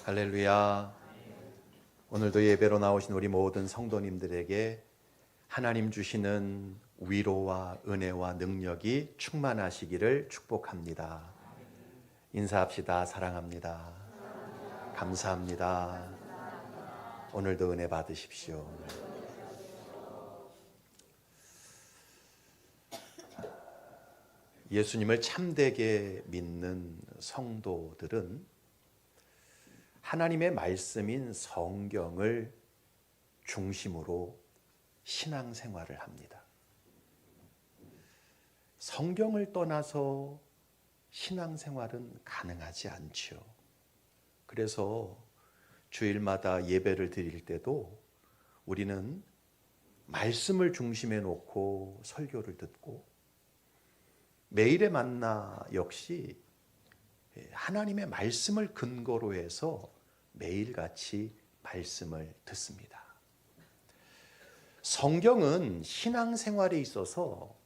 할렐루야. 오늘도 예배로 나오신 우리 모든 성도님들에게 하나님 주시는 위로와 은혜와 능력이 충만하시기를 축복합니다. 인사합시다. 사랑합니다. 감사합니다. 오늘도 은혜 받으십시오. 예수님을 참되게 믿는 성도들은 하나님의 말씀인 성경을 중심으로 신앙생활을 합니다. 성경을 떠나서 신앙생활은 가능하지 않죠. 그래서 주일마다 예배를 드릴 때도 우리는 말씀을 중심에 놓고 설교를 듣고, 매일의 만나 역시 하나님의 말씀을 근거로 해서 매일같이 말씀을 듣습니다. 성경은 신앙생활에 있어서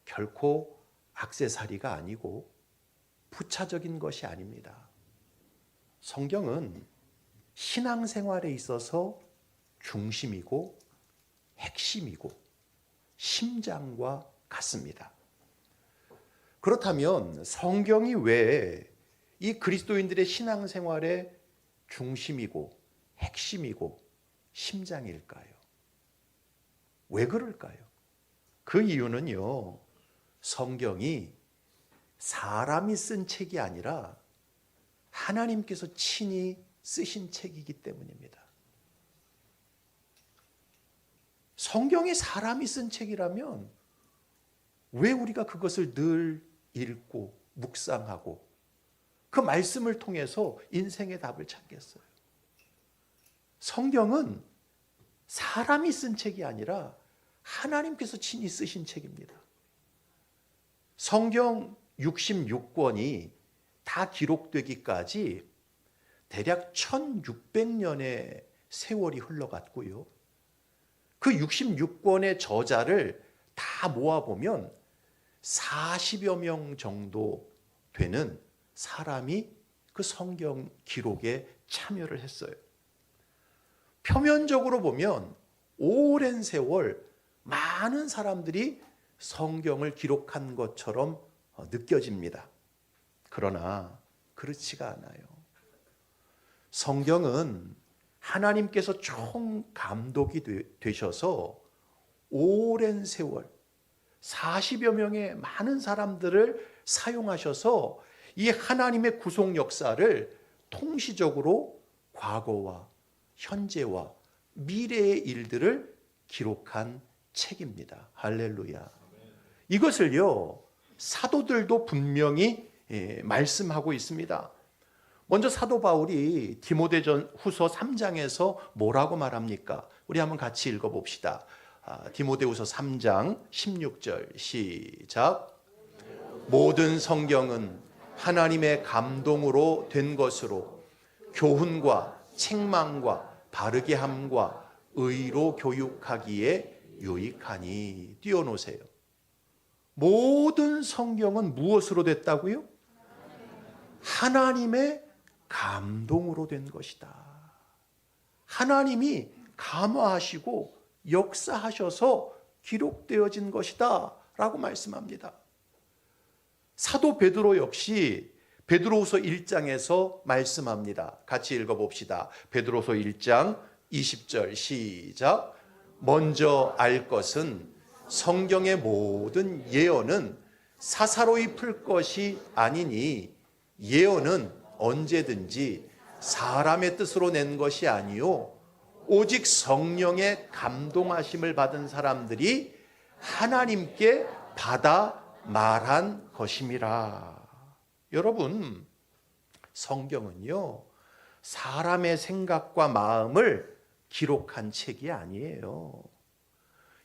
결코 액세서리가 아니고 부차적인 것이 아닙니다. 성경은 신앙생활에 있어서 중심이고 핵심이고 심장과 같습니다. 그렇다면 성경이 왜 이 그리스도인들의 신앙생활의 중심이고 핵심이고 심장일까요? 왜 그럴까요? 그 이유는요, 성경이 사람이 쓴 책이 아니라 하나님께서 친히 쓰신 책이기 때문입니다. 성경이 사람이 쓴 책이라면 왜 우리가 그것을 늘 읽고 묵상하고 그 말씀을 통해서 인생의 답을 찾겠어요? 성경은 사람이 쓴 책이 아니라 하나님께서 친히 쓰신 책입니다. 성경 66권이 다 기록되기까지 대략 1600년의 세월이 흘러갔고요. 그 66권의 저자를 다 모아보면 40여 명 정도 되는 사람이 그 성경 기록에 참여를 했어요. 표면적으로 보면 오랜 세월 많은 사람들이 성경을 기록한 것처럼 느껴집니다. 그러나 그렇지가 않아요. 성경은 하나님께서 총감독이 되셔서 오랜 세월 40여 명의 많은 사람들을 사용하셔서 이 하나님의 구속 역사를 통시적으로 과거와 현재와 미래의 일들을 기록한 책입니다. 할렐루야. 이것을요, 사도들도 분명히 말씀하고 있습니다. 먼저 사도 바울이 디모데후서 3장에서 뭐라고 말합니까? 우리 한번 같이 읽어봅시다. 디모데후서 3장 16절 시작. 모든 성경은 하나님의 감동으로 된 것으로 교훈과 책망과 바르게 함과 의로 교육하기에 유익하니. 띄워놓으세요. 모든 성경은 무엇으로 됐다고요? 하나님의 감동으로 된 것이다. 하나님이 감화하시고 역사하셔서 기록되어진 것이다 라고 말씀합니다. 사도 베드로 역시 베드로후서 1장에서 말씀합니다. 같이 읽어봅시다. 베드로후서 1장 20절 시작. 먼저 알 것은 성경의 모든 예언은 사사로이 풀 것이 아니니 예언은 언제든지 사람의 뜻으로 낸 것이 아니요 오직 성령의 감동하심을 받은 사람들이 하나님께 받아 말한 것임이라. 여러분, 성경은요, 사람의 생각과 마음을 기록한 책이 아니에요.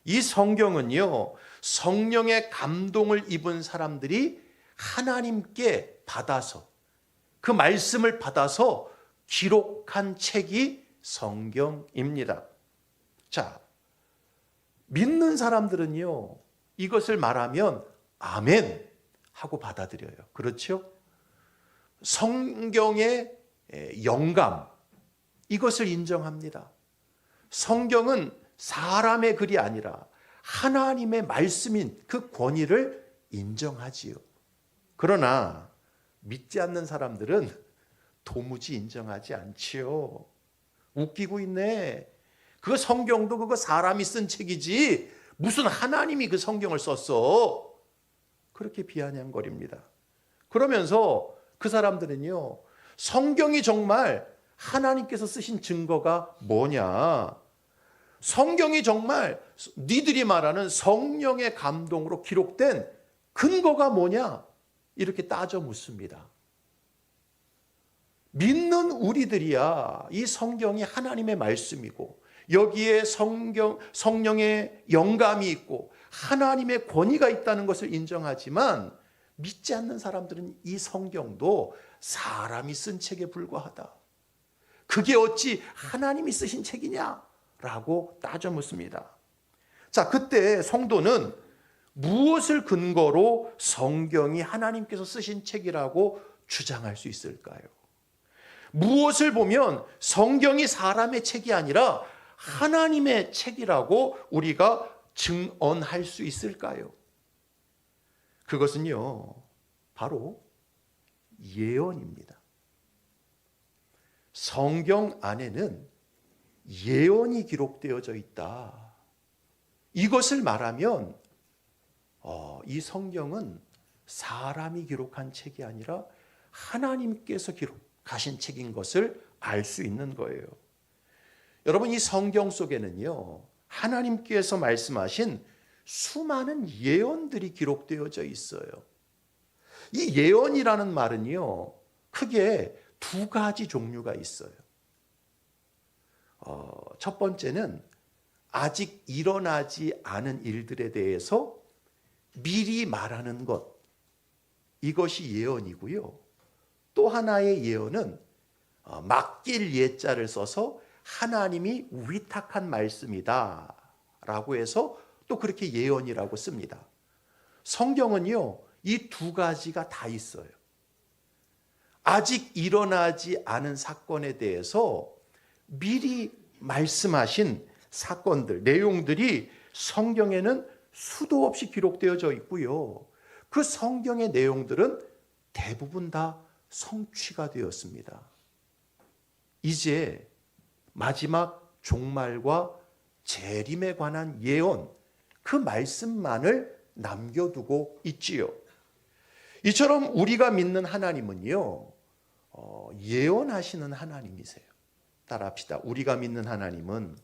이 성경은요, 성령의 감동을 입은 사람들이 하나님께 받아서, 그 말씀을 받아서 기록한 책이 성경입니다. 자, 믿는 사람들은요, 이것을 말하면 아멘 하고 받아들여요. 그렇죠? 성경의 영감, 이것을 인정합니다. 성경은 사람의 글이 아니라 하나님의 말씀인 그 권위를 인정하지요. 그러나 믿지 않는 사람들은 도무지 인정하지 않지요. 웃기고 있네. 그 성경도 그거 사람이 쓴 책이지 무슨 하나님이 그 성경을 썼어. 그렇게 비아냥거립니다. 그러면서 그 사람들은요, 성경이 정말 하나님께서 쓰신 증거가 뭐냐, 성경이 정말 니들이 말하는 성령의 감동으로 기록된 근거가 뭐냐, 이렇게 따져 묻습니다. 믿는 우리들이야 이 성경이 하나님의 말씀이고 여기에 성령의 영감이 있고 하나님의 권위가 있다는 것을 인정하지만, 믿지 않는 사람들은 이 성경도 사람이 쓴 책에 불과하다, 그게 어찌 하나님이 쓰신 책이냐 라고 따져 묻습니다. 자, 그때 성도는 무엇을 근거로 성경이 하나님께서 쓰신 책이라고 주장할 수 있을까요? 무엇을 보면 성경이 사람의 책이 아니라 하나님의 책이라고 우리가 증언할 수 있을까요? 그것은요, 바로 예언입니다. 성경 안에는 예언이 기록되어져 있다. 이것을 말하면 이 성경은 사람이 기록한 책이 아니라 하나님께서 기록하신 책인 것을 알 수 있는 거예요. 여러분, 이 성경 속에는요, 하나님께서 말씀하신 수많은 예언들이 기록되어져 있어요. 이 예언이라는 말은요, 크게 두 가지 종류가 있어요. 첫 번째는 아직 일어나지 않은 일들에 대해서 미리 말하는 것, 이것이 예언이고요. 또 하나의 예언은 맡길 예자를 써서 하나님이 위탁한 말씀이다 라고 해서 또 그렇게 예언이라고 씁니다. 성경은요, 이 두 가지가 다 있어요. 아직 일어나지 않은 사건에 대해서 미리 말씀하신 사건들, 내용들이 성경에는 수도 없이 기록되어져 있고요. 그 성경의 내용들은 대부분 다 성취가 되었습니다. 이제 마지막 종말과 재림에 관한 예언, 그 말씀만을 남겨두고 있지요. 이처럼 우리가 믿는 하나님은요, 예언하시는 하나님이세요. 따라합시다. 우리가 믿는 하나님은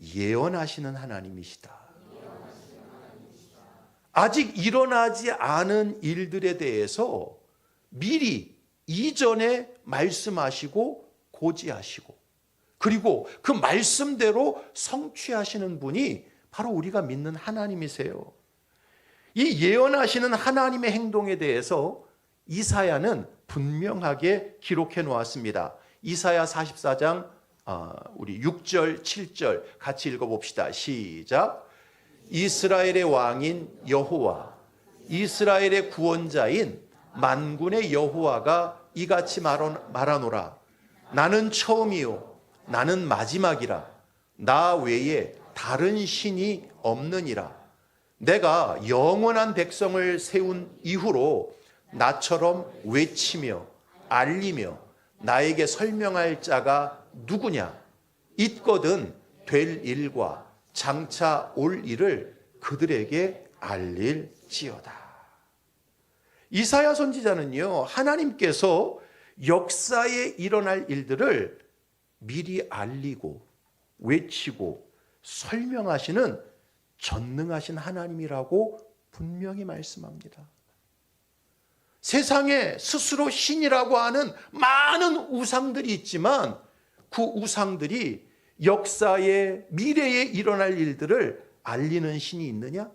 예언하시는 하나님이시다. 아직 일어나지 않은 일들에 대해서 미리 이전에 말씀하시고 고지하시고, 그리고 그 말씀대로 성취하시는 분이 바로 우리가 믿는 하나님이세요. 이 예언하시는 하나님의 행동에 대해서 이사야는 분명하게 기록해 놓았습니다. 이사야 44장 우리 6절 7절 같이 읽어봅시다. 시작. 이스라엘의 왕인 여호와, 이스라엘의 구원자인 만군의 여호와가 이같이 말하노라. 나는 처음이요 나는 마지막이라. 나 외에 다른 신이 없느니라. 내가 영원한 백성을 세운 이후로 나처럼 외치며 알리며 나에게 설명할 자가 누구냐? 있거든 될 일과 장차 올 일을 그들에게 알릴지어다. 이사야 선지자는요, 하나님께서 역사에 일어날 일들을 미리 알리고 외치고 설명하시는 전능하신 하나님이라고 분명히 말씀합니다. 세상에 스스로 신이라고 하는 많은 우상들이 있지만 그 우상들이 역사의 미래에 일어날 일들을 알리는 신이 있느냐?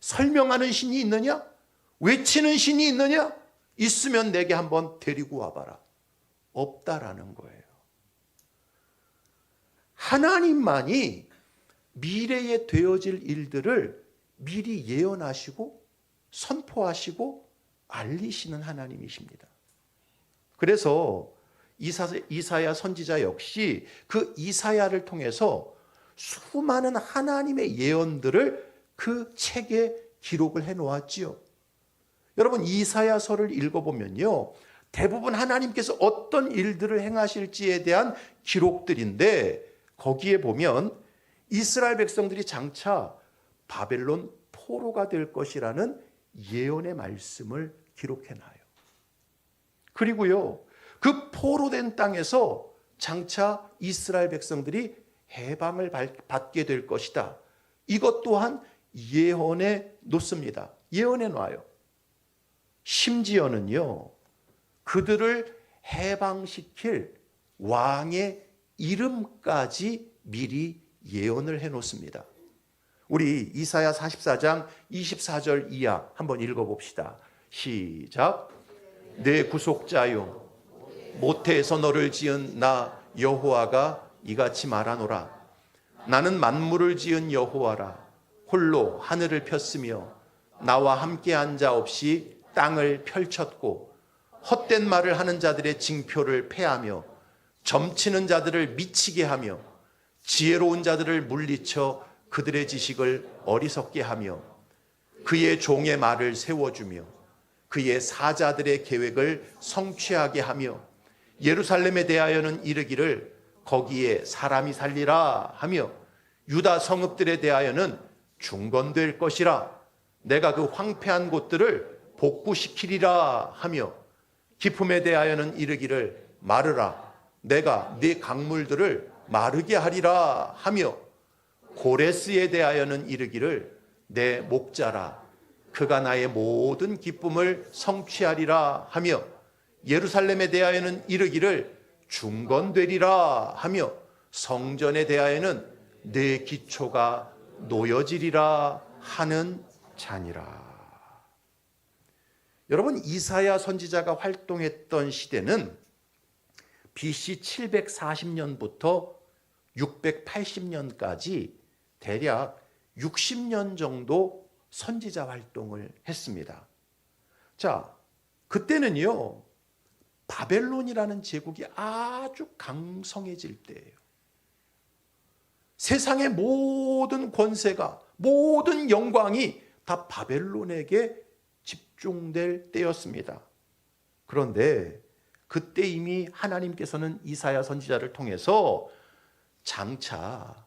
설명하는 신이 있느냐? 외치는 신이 있느냐? 있으면 내게 한번 데리고 와봐라. 없다라는 거예요. 하나님만이 미래에 되어질 일들을 미리 예언하시고 선포하시고 알리시는 하나님이십니다. 그래서 이사야 선지자 역시 그 이사야를 통해서 수많은 하나님의 예언들을 그 책에 기록을 해 놓았지요. 여러분, 이사야서를 읽어보면요, 대부분 하나님께서 어떤 일들을 행하실지에 대한 기록들인데, 거기에 보면 이스라엘 백성들이 장차 바벨론 포로가 될 것이라는 예언의 말씀을 기록해놔요. 그리고요, 그 포로된 땅에서 장차 이스라엘 백성들이 해방을 받게 될 것이다. 이것 또한 예언해 놓습니다. 예언해 놔요. 심지어는요, 그들을 해방시킬 왕의 이름까지 미리 예언을 해 놓습니다. 우리 이사야 44장 24절 이하 한번 읽어봅시다. 시작. 내 구속자요, 모태에서 너를 지은 나 여호와가 이같이 말하노라. 나는 만물을 지은 여호와라. 홀로 하늘을 폈으며 나와 함께한 자 없이 땅을 펼쳤고, 헛된 말을 하는 자들의 징표를 패하며 점치는 자들을 미치게 하며 지혜로운 자들을 물리쳐 그들의 지식을 어리석게 하며 그의 종의 말을 세워주며 그의 사자들의 계획을 성취하게 하며 예루살렘에 대하여는 이르기를 거기에 사람이 살리라 하며 유다 성읍들에 대하여는 중건될 것이라. 내가 그 황폐한 곳들을 복구시키리라 하며 기품에 대하여는 이르기를 마르라. 내가 네 강물들을 마르게 하리라 하며 고레스에 대하여는 이르기를 내 목자라. 그가 나의 모든 기쁨을 성취하리라 하며 예루살렘에 대하여는 이르기를 중건되리라 하며 성전에 대하여는 내 기초가 놓여지리라 하는 자니라. 여러분, 이사야 선지자가 활동했던 시대는 BC 740년부터 680년까지 대략 60년 정도 선지자 활동을 했습니다. 자, 그때는요, 바벨론이라는 제국이 아주 강성해질 때예요. 세상의 모든 권세가, 모든 영광이 다 바벨론에게 집중될 때였습니다. 그런데 그때 이미 하나님께서는 이사야 선지자를 통해서 장차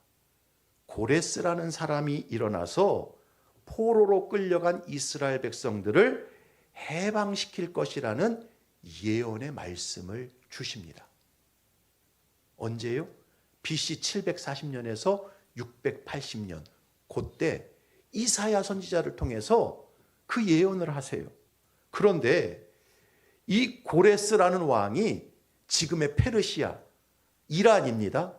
고레스라는 사람이 일어나서 포로로 끌려간 이스라엘 백성들을 해방시킬 것이라는 예언의 말씀을 주십니다. 언제요? BC 740년에서 680년, 그때 이사야 선지자를 통해서 그 예언을 하세요. 그런데 이 고레스라는 왕이 지금의 페르시아, 이란입니다.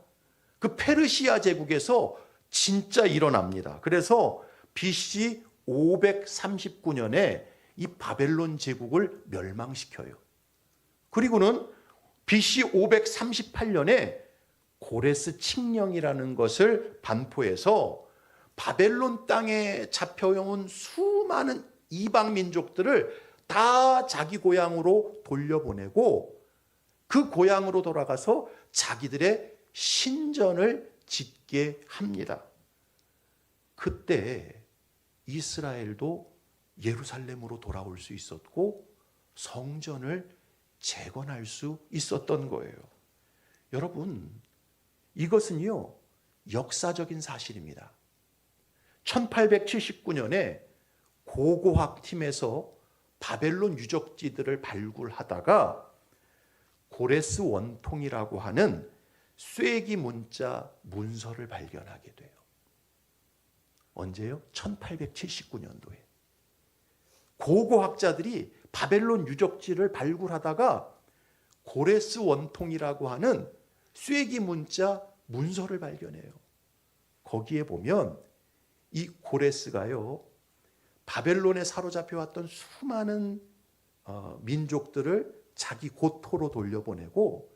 그 페르시아 제국에서 진짜 일어납니다. 그래서 BC 539년에 이 바벨론 제국을 멸망시켜요. 그리고는 BC 538년에 고레스 칙령이라는 것을 반포해서 바벨론 땅에 잡혀온 수많은 이방 민족들을 다 자기 고향으로 돌려보내고 그 고향으로 돌아가서 자기들의 신전을 짓게 합니다. 그때 이스라엘도 예루살렘으로 돌아올 수 있었고 성전을 재건할 수 있었던 거예요. 여러분, 이것은요, 역사적인 사실입니다. 1879년에 고고학 팀에서 바벨론 유적지들을 발굴하다가 고레스 원통이라고 하는 쇠기 문자 문서를 발견하게 돼요. 언제요? 1879년도에. 고고학자들이 바벨론 유적지를 발굴하다가 고레스 원통이라고 하는 쇠기 문자 문서를 발견해요. 거기에 보면 이 고레스가요, 바벨론에 사로잡혀 왔던 수많은 민족들을 자기 고토로 돌려보내고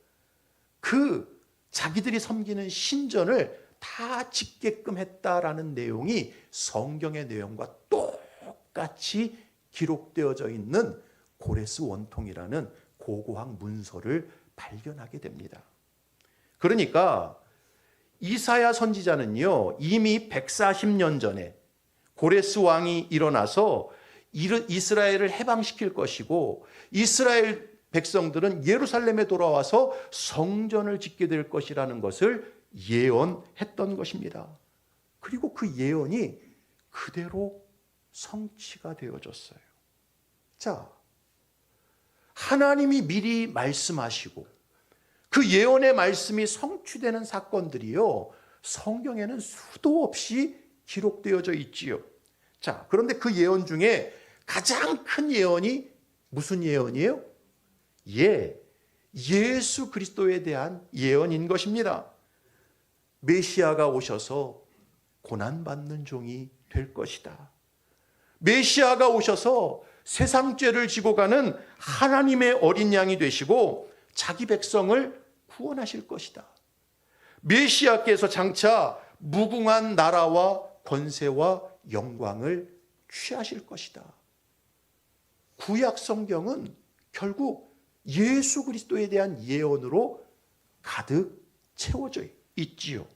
그 자기들이 섬기는 신전을 다 짓게끔 했다라는 내용이 성경의 내용과 똑같이 기록되어져 있는 고레스 원통이라는 고고학 문서를 발견하게 됩니다. 그러니까 이사야 선지자는요, 이미 140년 전에 고레스 왕이 일어나서 이스라엘을 해방시킬 것이고 이스라엘 백성들은 예루살렘에 돌아와서 성전을 짓게 될 것이라는 것을 예언했던 것입니다. 그리고 그 예언이 그대로 성취가 되어졌어요. 자, 하나님이 미리 말씀하시고 그 예언의 말씀이 성취되는 사건들이요, 성경에는 수도 없이 기록되어져 있지요. 자, 그런데 그 예언 중에 가장 큰 예언이 무슨 예언이에요? 예수 그리스도에 대한 예언인 것입니다. 메시아가 오셔서 고난받는 종이 될 것이다. 메시아가 오셔서 세상 죄를 지고 가는 하나님의 어린 양이 되시고 자기 백성을 구원하실 것이다. 메시아께서 장차 무궁한 나라와 권세와 영광을 취하실 것이다. 구약 성경은 결국 예수 그리스도에 대한 예언으로 가득 채워져 있지요.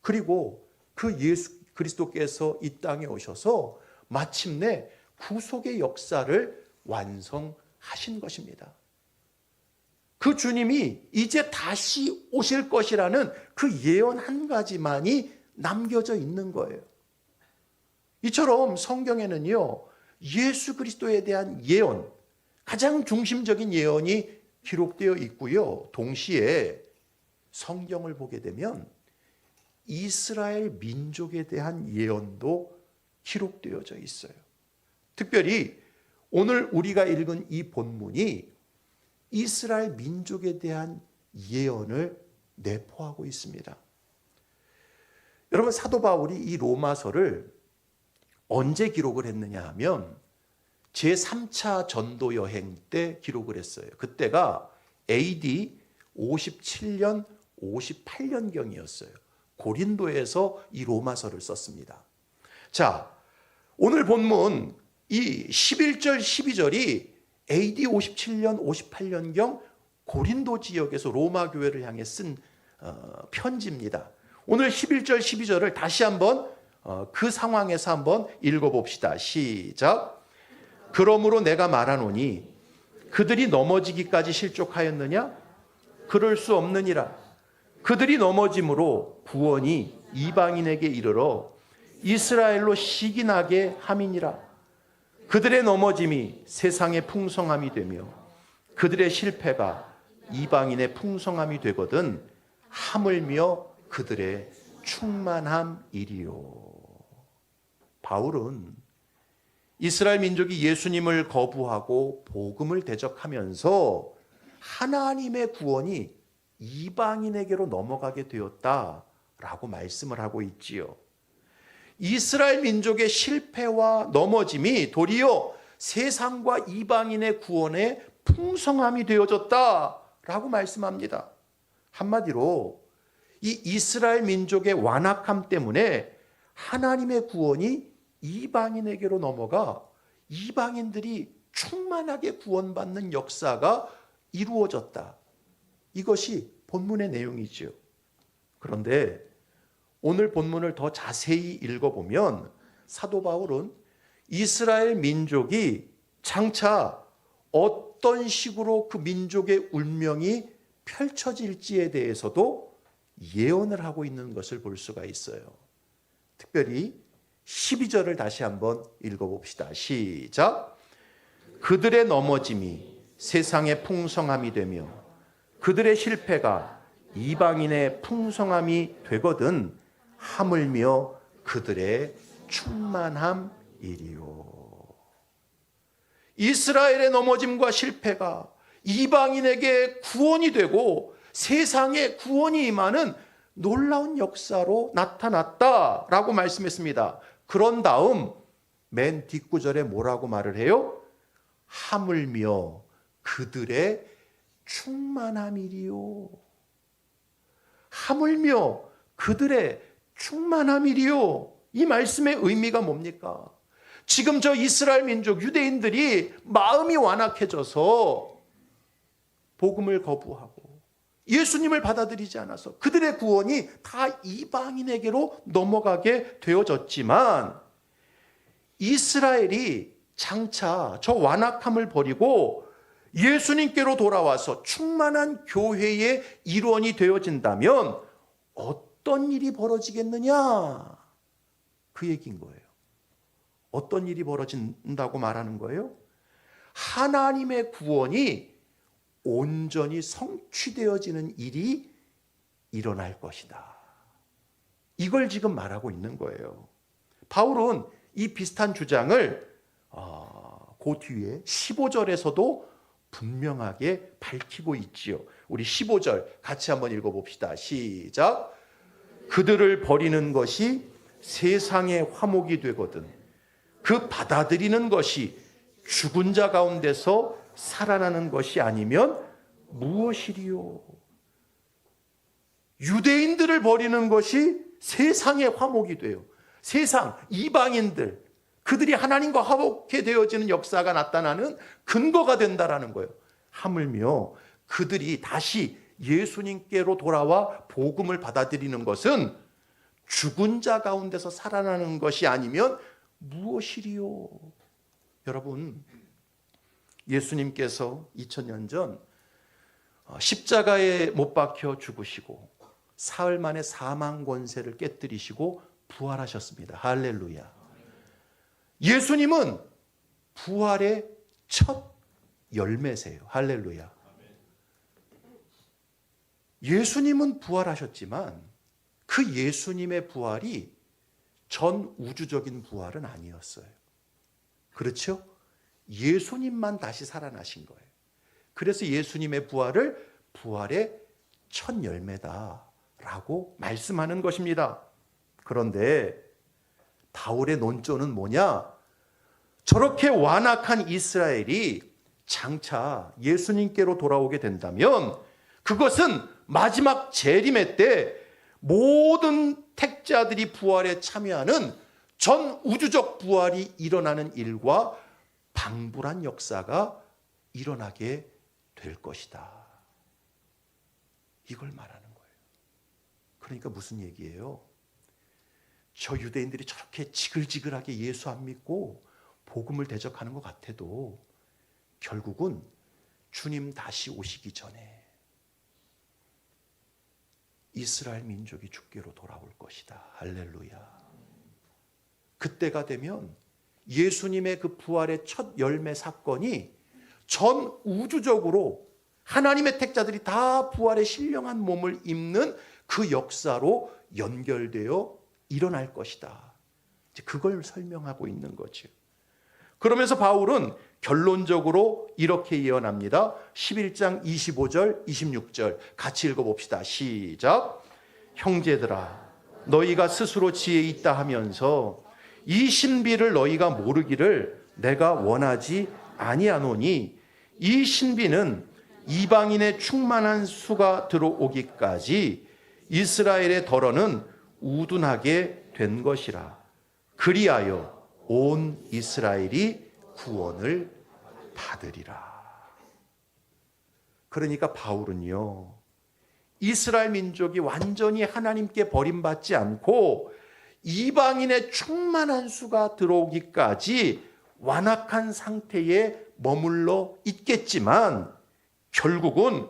그리고 그 예수 그리스도께서 이 땅에 오셔서 마침내 구속의 역사를 완성하신 것입니다. 그 주님이 이제 다시 오실 것이라는 그 예언 한 가지만이 남겨져 있는 거예요. 이처럼 성경에는요, 예수 그리스도에 대한 예언, 가장 중심적인 예언이 기록되어 있고요. 동시에 성경을 보게 되면 이스라엘 민족에 대한 예언도 기록되어져 있어요. 특별히 오늘 우리가 읽은 이 본문이 이스라엘 민족에 대한 예언을 내포하고 있습니다. 여러분, 사도 바울이 이 로마서를 언제 기록을 했느냐 하면 제3차 전도 여행 때 기록을 했어요. 그때가 AD 57년, 58년경이었어요. 고린도에서 이 로마서를 썼습니다. 자, 오늘 본문 이 11절, 12절이 AD 57년, 58년경 고린도 지역에서 로마 교회를 향해 쓴 편지입니다. 오늘 11절, 12절을 다시 한번 그 상황에서 한번 읽어봅시다. 시작. 그러므로 내가 말하노니 그들이 넘어지기까지 실족하였느냐? 그럴 수 없느니라. 그들이 넘어짐으로 구원이 이방인에게 이르러 이스라엘로 시기나게 함이니라. 그들의 넘어짐이 세상의 풍성함이 되며 그들의 실패가 이방인의 풍성함이 되거든 하물며 그들의 충만함이리요. 바울은 이스라엘 민족이 예수님을 거부하고 복음을 대적하면서 하나님의 구원이 이방인에게로 넘어가게 되었다라고 말씀을 하고 있지요. 이스라엘 민족의 실패와 넘어짐이 도리어 세상과 이방인의 구원의 풍성함이 되어졌다라고 말씀합니다. 한마디로 이 이스라엘 민족의 완악함 때문에 하나님의 구원이 이방인에게로 넘어가 이방인들이 충만하게 구원받는 역사가 이루어졌다. 이것이 본문의 내용이죠. 그런데 오늘 본문을 더 자세히 읽어보면 사도 바울은 이스라엘 민족이 장차 어떤 식으로 그 민족의 운명이 펼쳐질지에 대해서도 예언을 하고 있는 것을 볼 수가 있어요. 특별히 12절을 다시 한번 읽어봅시다. 시작. 그들의 넘어짐이 세상의 풍성함이 되며 그들의 실패가 이방인의 풍성함이 되거든 하물며 그들의 충만함이리요. 이스라엘의 넘어짐과 실패가 이방인에게 구원이 되고 세상에 구원이 임하는 놀라운 역사로 나타났다라고 말씀했습니다. 그런 다음 맨 뒷구절에 뭐라고 말을 해요? 하물며 그들의 충만함이리요. 하물며 그들의 충만함이리요. 이 말씀의 의미가 뭡니까? 지금 저 이스라엘 민족 유대인들이 마음이 완악해져서 복음을 거부하고 예수님을 받아들이지 않아서 그들의 구원이 다 이방인에게로 넘어가게 되어졌지만 이스라엘이 장차 저 완악함을 버리고 예수님께로 돌아와서 충만한 교회의 일원이 되어진다면 어떤 일이 벌어지겠느냐? 그 얘기인 거예요. 어떤 일이 벌어진다고 말하는 거예요? 하나님의 구원이 온전히 성취되어지는 일이 일어날 것이다. 이걸 지금 말하고 있는 거예요. 바울은 이 비슷한 주장을 그 뒤에 15절에서도 분명하게 밝히고 있지요. 우리 15절 같이 한번 읽어봅시다. 시작. 그들을 버리는 것이 세상의 화목이 되거든 그 받아들이는 것이 죽은 자 가운데서 살아나는 것이 아니면 무엇이리요? 유대인들을 버리는 것이 세상의 화목이 돼요. 세상, 이방인들, 그들이 하나님과 화목해 되어지는 역사가 나타나는 근거가 된다라는 거예요. 하물며 그들이 다시 예수님께로 돌아와 복음을 받아들이는 것은 죽은 자 가운데서 살아나는 것이 아니면 무엇이리요? 여러분, 예수님께서 2000년 전 십자가에 못 박혀 죽으시고 사흘 만에 사망 권세를 깨뜨리시고 부활하셨습니다. 할렐루야. 예수님은 부활의 첫 열매세요. 할렐루야. 예수님은 부활하셨지만 그 예수님의 부활이 전 우주적인 부활은 아니었어요. 그렇죠? 예수님만 다시 살아나신 거예요. 그래서 예수님의 부활을 부활의 첫 열매다라고 말씀하는 것입니다. 그런데 바울의 논조는 뭐냐? 저렇게 완악한 이스라엘이 장차 예수님께로 돌아오게 된다면 그것은 마지막 재림의 때 모든 택자들이 부활에 참여하는 전 우주적 부활이 일어나는 일과 방불한 역사가 일어나게 될 것이다. 이걸 말하는 거예요. 그러니까 무슨 얘기예요? 저 유대인들이 저렇게 지글지글하게 예수 안 믿고 복음을 대적하는 것 같아도 결국은 주님 다시 오시기 전에 이스라엘 민족이 주께로 돌아올 것이다. 할렐루야. 그때가 되면 예수님의 그 부활의 첫 열매 사건이 전 우주적으로 하나님의 택자들이 다 부활의 신령한 몸을 입는 그 역사로 연결되어 일어날 것이다. 이제 그걸 설명하고 있는 거죠. 그러면서 바울은 결론적으로 이렇게 예언합니다. 11장 25절, 26절 같이 읽어봅시다. 시작. 형제들아, 너희가 스스로 지혜 있다 하면서 이 신비를 너희가 모르기를 내가 원하지 아니하노니 이 신비는 이방인의 충만한 수가 들어오기까지 이스라엘의 덜어는 우둔하게 된 것이라. 그리하여 온 이스라엘이 구원을 받으리라. 그러니까 바울은요, 이스라엘 민족이 완전히 하나님께 버림받지 않고 이방인의 충만한 수가 들어오기까지 완악한 상태에 머물러 있겠지만 결국은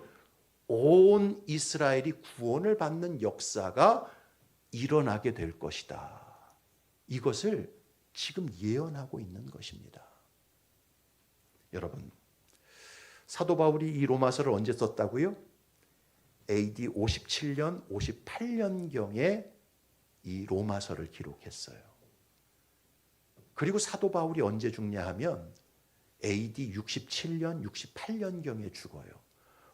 온 이스라엘이 구원을 받는 역사가 일어나게 될 것이다. 이것을 지금 예언하고 있는 것입니다. 여러분, 사도 바울이 이 로마서를 언제 썼다고요? AD 57년, 58년경에 이 로마서를 기록했어요. 그리고 사도 바울이 언제 죽냐 하면 AD 67년, 68년경에 죽어요.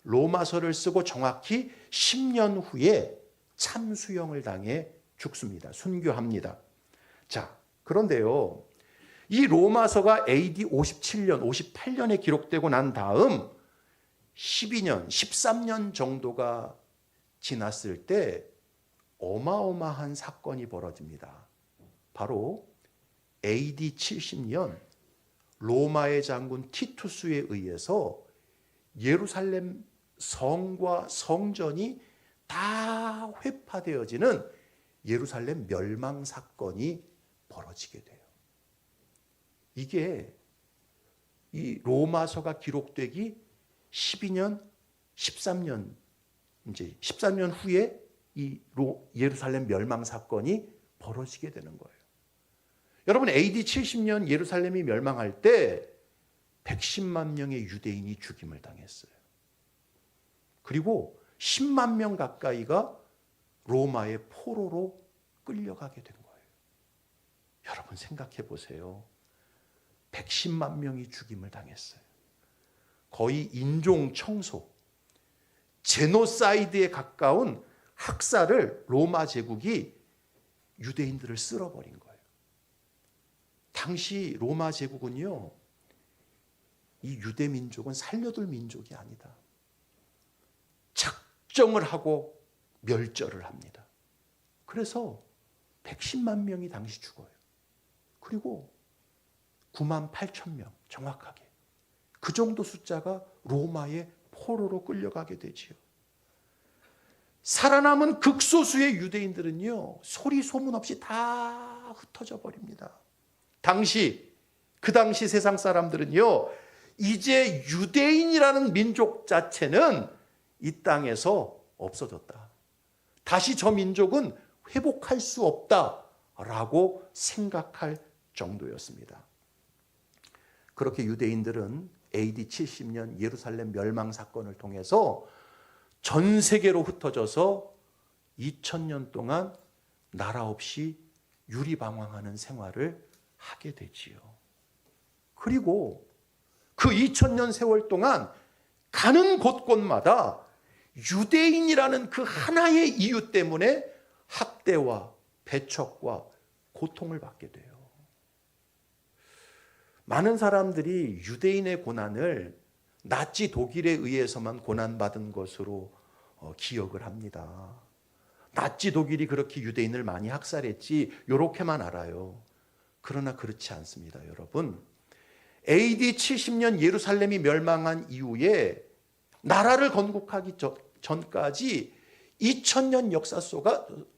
로마서를 쓰고 정확히 10년 후에 참수형을 당해 죽습니다. 순교합니다. 자, 그런데요, 이 로마서가 AD 57년, 58년에 기록되고 난 다음 12년, 13년 정도가 지났을 때 어마어마한 사건이 벌어집니다. 바로 AD 70년 로마의 장군 티투스에 의해서 예루살렘 성과 성전이 다 회파되어지는 예루살렘 멸망 사건이 벌어지게 돼요. 이게 이 로마서가 기록되기 12년, 13년, 이제 13년 후에 이 예루살렘 멸망 사건이 벌어지게 되는 거예요. 여러분, AD 70년 예루살렘이 멸망할 때 110만 명의 유대인이 죽임을 당했어요. 그리고 10만 명 가까이가 로마의 포로로 끌려가게 된 거예요. 여러분 생각해 보세요. 110만 명이 죽임을 당했어요. 거의 인종 청소, 제노사이드에 가까운 학살을 로마 제국이 유대인들을 쓸어버린 거예요. 당시 로마 제국은요, 이 유대 민족은 살려둘 민족이 아니다. 작정을 하고 멸절을 합니다. 그래서 110만 명이 당시 죽어요. 그리고 9만 8천 명 정확하게. 그 정도 숫자가 로마의 포로로 끌려가게 되지요. 살아남은 극소수의 유대인들은요, 소리 소문 없이 다 흩어져 버립니다. 그 당시 세상 사람들은요, 이제 유대인이라는 민족 자체는 이 땅에서 없어졌다. 다시 저 민족은 회복할 수 없다라고 생각할 정도였습니다. 그렇게 유대인들은 AD 70년 예루살렘 멸망 사건을 통해서 전 세계로 흩어져서 2000년 동안 나라 없이 유리방황하는 생활을 하게 되지요. 그리고 그 2000년 세월 동안 가는 곳곳마다 유대인이라는 그 하나의 이유 때문에 학대와 배척과 고통을 받게 돼요. 많은 사람들이 유대인의 고난을 나치 독일에 의해서만 고난받은 것으로 기억을 합니다. 나치 독일이 그렇게 유대인을 많이 학살했지 이렇게만 알아요. 그러나 그렇지 않습니다, 여러분. AD 70년 예루살렘이 멸망한 이후에 나라를 건국하기 전까지 2000년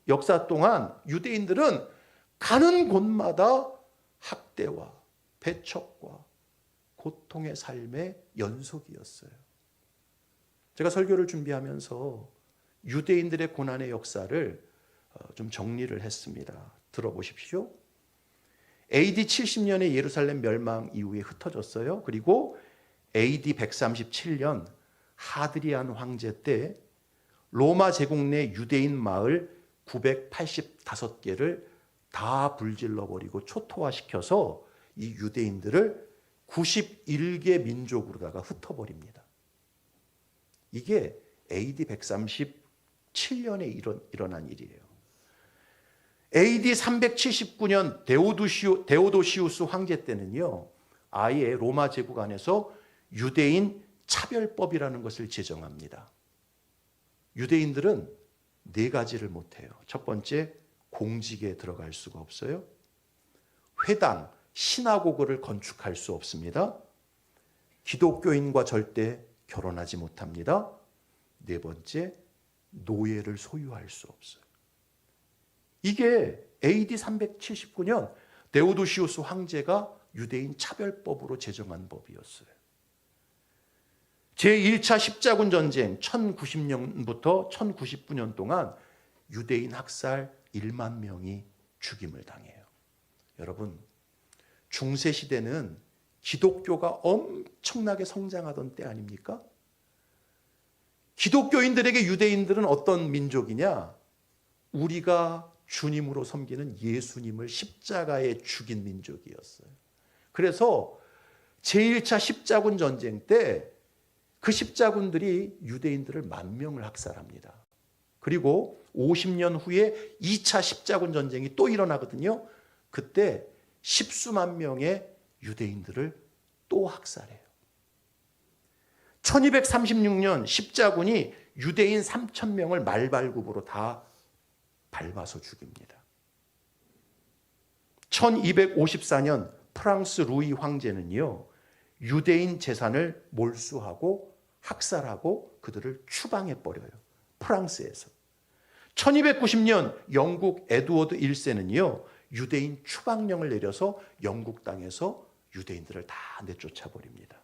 역사 동안 유대인들은 가는 곳마다 학대와 배척과 고통의 삶의 연속이었어요. 제가 설교를 준비하면서 유대인들의 고난의 역사를 좀 정리를 했습니다. 들어보십시오. AD 70년에 예루살렘 멸망 이후에 흩어졌어요. 그리고 AD 137년 하드리안 황제 때 로마 제국 내 유대인 마을 985개를 다 불질러버리고 초토화시켜서 이 유대인들을 91개 민족으로다가 흩어버립니다. 이게 AD 137년에 일어난 일이에요. AD 379년 데오도시우스 황제 때는요, 아예 로마 제국 안에서 유대인 차별법이라는 것을 제정합니다. 유대인들은 4가지를 못해요. 첫 번째, 공직에 들어갈 수가 없어요. 회당, 시나고그를 건축할 수 없습니다. 기독교인과 절대 결혼하지 못합니다. 4번째, 노예를 소유할 수 없어요. 이게 AD 379년 데오도시우스 황제가 유대인 차별법으로 제정한 법이었어요. 제1차 십자군 전쟁 1090년부터 1099년 동안 유대인 학살 1만 명이 죽임을 당해요. 여러분, 중세시대는 기독교가 엄청나게 성장하던 때 아닙니까? 기독교인들에게 유대인들은 어떤 민족이냐? 우리가 주님으로 섬기는 예수님을 십자가에 죽인 민족이었어요. 그래서 제1차 십자군 전쟁 때 그 십자군들이 유대인들을 10,000명을 학살합니다. 그리고 50년 후에 2차 십자군 전쟁이 또 일어나거든요. 그때 10수만 명의 유대인들을 또 학살해요. 1236년 십자군이 유대인 3,000명을 말발굽으로 다 밟아서 죽입니다. 1254년 프랑스 루이 황제는요, 유대인 재산을 몰수하고 학살하고 그들을 추방해 버려요. 프랑스에서. 1290년 영국 에드워드 1세는요. 유대인 추방령을 내려서 영국 땅에서 유대인들을 다 내쫓아 버립니다.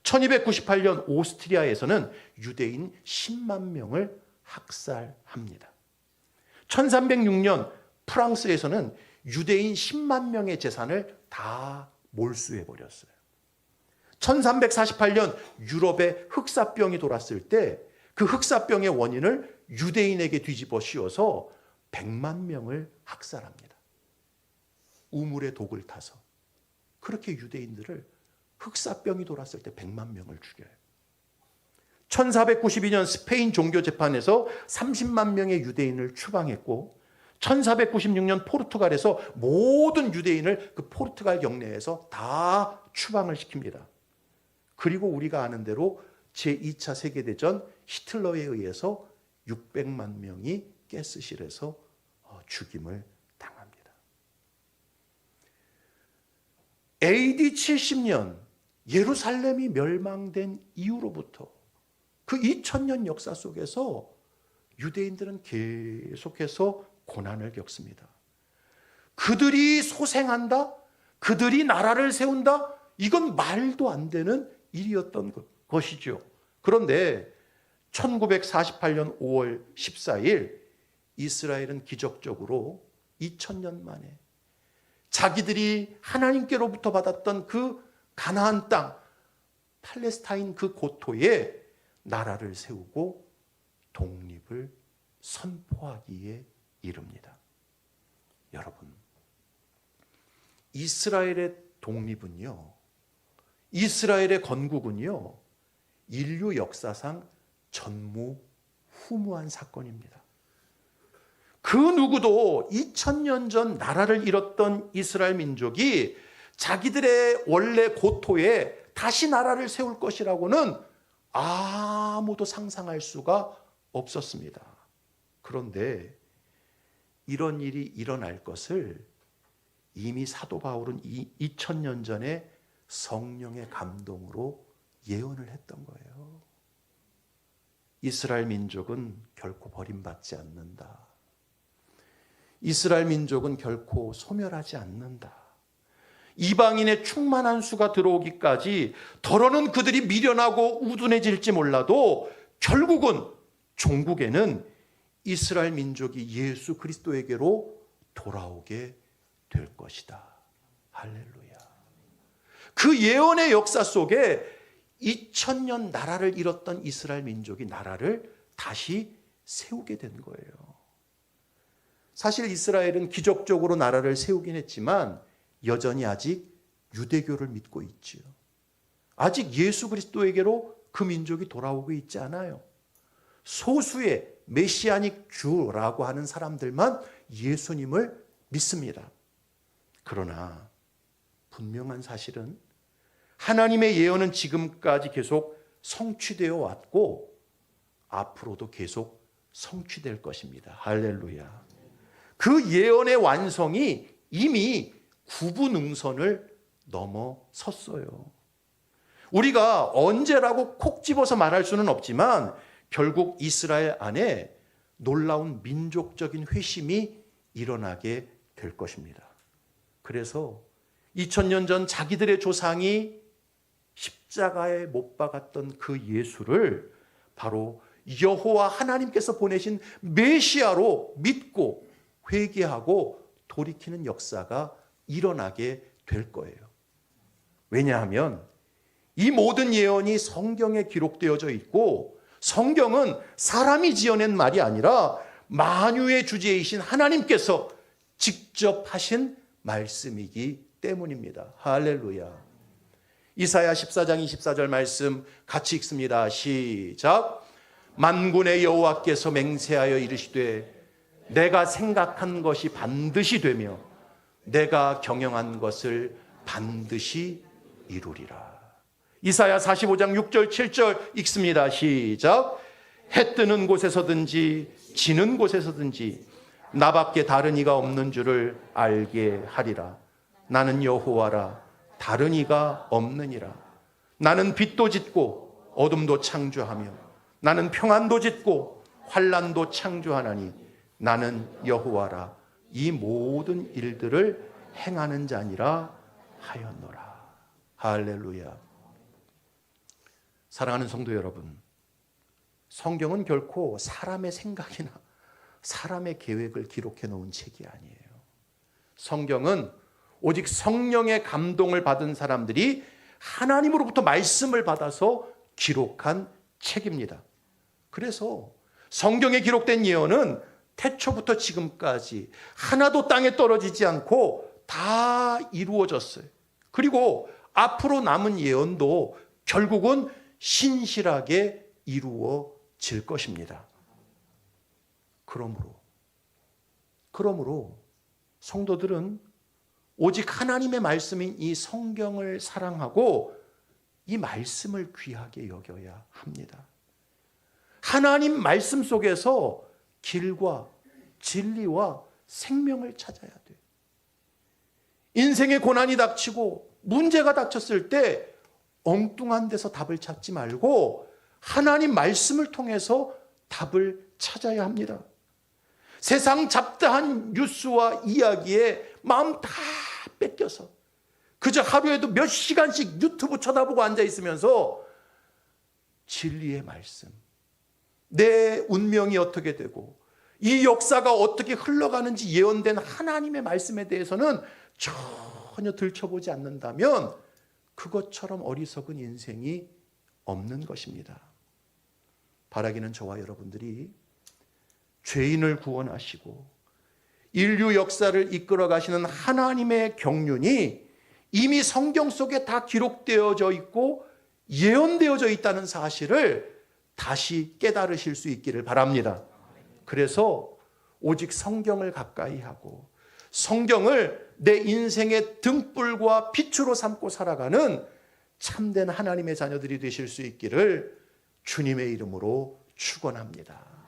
1298년 오스트리아에서는 유대인 10만 명을 학살합니다. 1306년 프랑스에서는 유대인 10만 명의 재산을 다 몰수해 버렸어요. 1348년 유럽에 흑사병이 돌았을 때 그 흑사병의 원인을 유대인에게 뒤집어 씌워서 100만 명을 학살합니다. 우물에 독을 타서. 그렇게 유대인들을 흑사병이 돌았을 때 100만 명을 죽여요. 1492년 스페인 종교재판에서 30만 명의 유대인을 추방했고 1496년 포르투갈에서 모든 유대인을 그 포르투갈 영내에서 다 추방을 시킵니다. 그리고 우리가 아는 대로 제2차 세계대전 히틀러에 의해서 600만 명이 가스실에서 죽임을 당합니다. AD 70년 예루살렘이 멸망된 이후로부터 그 2000년 역사 속에서 유대인들은 계속해서 고난을 겪습니다. 그들이 소생한다? 그들이 나라를 세운다? 이건 말도 안 되는 일이었던 것이죠. 그런데 1948년 5월 14일 이스라엘은 기적적으로 2000년 만에 자기들이 하나님께로부터 받았던 그 가나안 땅, 팔레스타인 그 고토에 나라를 세우고 독립을 선포하기에 이릅니다. 여러분, 이스라엘의 독립은요, 이스라엘의 건국은요, 인류 역사상 전무후무한 사건입니다. 그 누구도 2000년 전 나라를 잃었던 이스라엘 민족이 자기들의 원래 고토에 다시 나라를 세울 것이라고는 아무도 상상할 수가 없었습니다. 그런데 이런 일이 일어날 것을 이미 사도 바울은 2000년 전에 성령의 감동으로 예언을 했던 거예요. 이스라엘 민족은 결코 버림받지 않는다. 이스라엘 민족은 결코 소멸하지 않는다. 이방인의 충만한 수가 들어오기까지 더러는 그들이 미련하고 우둔해질지 몰라도 결국은 종국에는 이스라엘 민족이 예수 그리스도에게로 돌아오게 될 것이다. 할렐루야. 그 예언의 역사 속에 2000년 나라를 잃었던 이스라엘 민족이 나라를 다시 세우게 된 거예요. 사실 이스라엘은 기적적으로 나라를 세우긴 했지만 여전히 아직 유대교를 믿고 있지요. 아직 예수 그리스도에게로 그 민족이 돌아오고 있지 않아요. 소수의 메시아닉 주라고 하는 사람들만 예수님을 믿습니다. 그러나 분명한 사실은 하나님의 예언은 지금까지 계속 성취되어 왔고 앞으로도 계속 성취될 것입니다. 할렐루야. 그 예언의 완성이 이미 구분응선을 넘어섰어요. 우리가 언제라고 콕 집어서 말할 수는 없지만 결국 이스라엘 안에 놀라운 민족적인 회심이 일어나게 될 것입니다. 그래서 2000년 전 자기들의 조상이 십자가에 못 박았던 그 예수를 바로 여호와 하나님께서 보내신 메시아로 믿고 회개하고 돌이키는 역사가 일어나게 될 거예요. 왜냐하면 이 모든 예언이 성경에 기록되어져 있고 성경은 사람이 지어낸 말이 아니라 만유의 주제이신 하나님께서 직접 하신 말씀이기 때문입니다. 할렐루야. 이사야 14장 24절 말씀 같이 읽습니다. 시작. 만군의 여호와께서 맹세하여 이르시되 내가 생각한 것이 반드시 되며 내가 경영한 것을 반드시 이루리라. 이사야 45장 6절 7절 읽습니다. 시작. 해 뜨는 곳에서든지 지는 곳에서든지 나밖에 다른 이가 없는 줄을 알게 하리라. 나는 여호와라. 다른 이가 없느니라. 나는 빛도 짓고 어둠도 창조하며 나는 평안도 짓고 환난도 창조하나니 나는 여호와라. 이 모든 일들을 행하는 자니라 하였노라. 할렐루야. 사랑하는 성도 여러분, 성경은 결코 사람의 생각이나 사람의 계획을 기록해 놓은 책이 아니에요. 성경은 오직 성령의 감동을 받은 사람들이 하나님으로부터 말씀을 받아서 기록한 책입니다. 그래서 성경에 기록된 예언은 태초부터 지금까지 하나도 땅에 떨어지지 않고 다 이루어졌어요. 그리고 앞으로 남은 예언도 결국은 신실하게 이루어질 것입니다. 그러므로 성도들은 오직 하나님의 말씀인 이 성경을 사랑하고 이 말씀을 귀하게 여겨야 합니다. 하나님 말씀 속에서 길과 진리와 생명을 찾아야 돼요. 인생의 고난이 닥치고 문제가 닥쳤을 때 엉뚱한 데서 답을 찾지 말고 하나님 말씀을 통해서 답을 찾아야 합니다. 세상 잡다한 뉴스와 이야기에 마음 다 뺏겨서 그저 하루에도 몇 시간씩 유튜브 쳐다보고 앉아 있으면서 진리의 말씀, 내 운명이 어떻게 되고 이 역사가 어떻게 흘러가는지 예언된 하나님의 말씀에 대해서는 전혀 들춰보지 않는다면 그것처럼 어리석은 인생이 없는 것입니다. 바라기는 저와 여러분들이 죄인을 구원하시고 인류 역사를 이끌어 가시는 하나님의 경륜이 이미 성경 속에 다 기록되어져 있고 예언되어져 있다는 사실을 다시 깨달으실 수 있기를 바랍니다. 그래서 오직 성경을 가까이 하고 성경을 내 인생의 등불과 빛으로 삼고 살아가는 참된 하나님의 자녀들이 되실 수 있기를 주님의 이름으로 축원합니다.